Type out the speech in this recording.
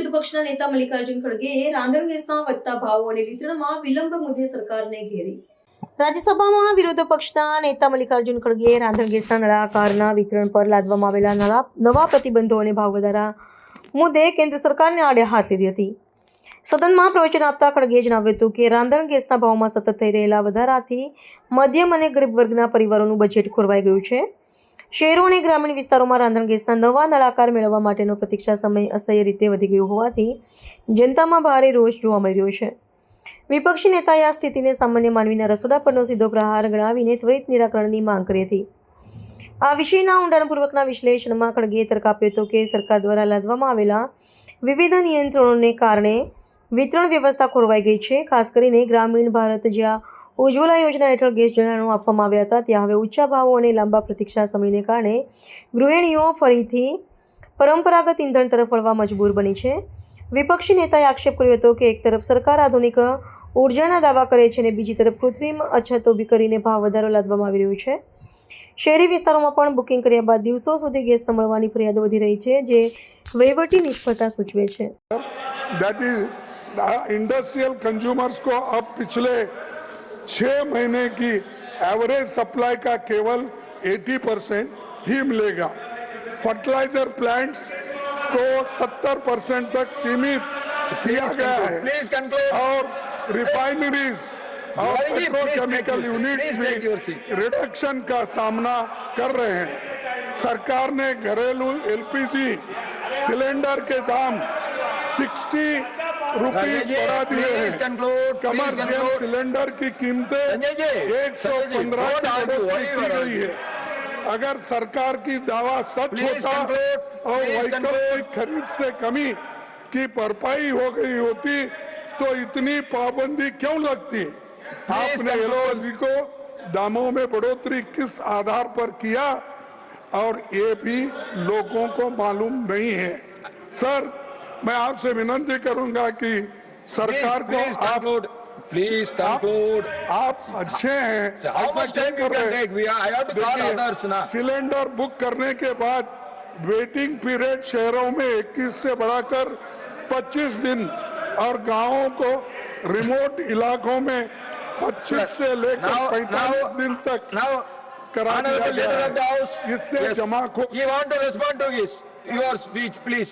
વિરોધ પક્ષના નેતા મલ્લિકાર્જુન ખડગેએ રાંધણ ગેસના વધતા ભાવ અને વિતરણમાં વિલંબ મુદ્દે સરકારને ઘેરી. રાજ્યસભામાં વિરોધ પક્ષના નેતા મલ્લિકાર્જુન ખડગેએ રાંધણ ગેસના નળાકારના વિતરણ પર લાદવામાં આવેલા નવા પ્રતિબંધો અને ભાવ વધારા મુદ્દે કેન્દ્ર સરકારને આડે હાથ લીધી હતી. સદનમાં પ્રવચન આપતા ખડગેએ જણાવ્યું હતું કે રાંધણ ગેસના ભાવમાં સતત થઈ રહેલા વધારાથી મધ્યમ અને ગરીબ વર્ગના પરિવારોનું બજેટ ખોરવાઈ ગયું છે. શહેરો અને ગ્રામીણ વિસ્તારોમાં રાંધણ ગેસના નવા નળાકાર મેળવવા માટેનો પ્રતીક્ષા સમય અસહ્ય રીતે વધી ગયો હોવાથી જનતામાં ભારે રોષ જોવા મળી રહ્યો છે. વિપક્ષી નેતાએ આ સ્થિતિને સામાન્ય માનવીના રસોડા પરનો સીધો પ્રહાર ગણાવીને ત્વરિત નિરાકરણની માંગ કરી હતી. આ વિષયના ઊંડાણપૂર્વકના વિશ્લેષણમાં ખડગેએ તર્ક આપ્યો હતો કે સરકાર દ્વારા લાદવામાં આવેલા વિવિધ નિયંત્રણોને કારણે વિતરણ વ્યવસ્થા ખોરવાઈ ગઈ છે. ખાસ કરીને ગ્રામીણ ભારત, જ્યાં ઉજ્જવલા યોજના હેઠળ ગેસ જોડાણો આપવામાં આવ્યા હતા, ત્યાં હવે ઊંચા ભાવો અને લાંબા પ્રતીક્ષા સમયને કારણે ગૃહિણીઓ ફરીથી પરંપરાગત ઇંધણ તરફ વળવા મજબૂર બની છે. વિપક્ષી નેતાએ આક્ષેપ કર્યો હતો કે એક તરફ સરકાર આધુનિક ઉર્જાના દાવા કરે છે અને બીજી તરફ કૃત્રિમ અછત ઊભી કરીને ભાવ વધારો લાદવામાં આવી રહ્યો છે. શહેરી વિસ્તારોમાં પણ બુકિંગ કર્યા બાદ દિવસો સુધી ગેસ ન મળવાની ફરિયાદો વધી રહી છે, જે વહીવટી નિષ્ફળતા સૂચવે છે. इंडस्ट्रियल कंज्यूमर्स को अब पिछले 6 महीने की एवरेज सप्लाई का केवल 80% ही मिलेगा. फर्टिलाइजर प्लांट्स को 70% तक सीमित किया गया है और रिफाइनरीज और पेट्रोकेमिकल यूनिट्स भी रिडक्शन का सामना कर रहे हैं. सरकार ने घरेलू एलपीजी सिलेंडर के दाम 60 रुपये बढ़ा दिए हैं. कमर्शियल सिलेंडर की कीमतें 115 की गई है. अगर सरकार की दावा सच होता और व्हीकल की खरीद से कमी की भरपाई हो गई होती तो इतनी पाबंदी क्यों लगती? आपने एलओजी को दामों में बढ़ोतरी किस आधार पर किया और ये भी लोगों को मालूम नहीं है. सर, मैं आपसे विनती करूंगा कि सरकार को आप अच्छे हैं, ऐसा क्यों कर रहे हैं? सिलेंडर बुक करने के बाद वेटिंग पीरियड शहरों में 21 से बढ़ाकर 25 दिन और गांवों को रिमोट इलाकों में 25 से लेकर 45 दिन तक करा दिया गया है. इससे जमाखोरी. You want to respond to this? Your speech, please.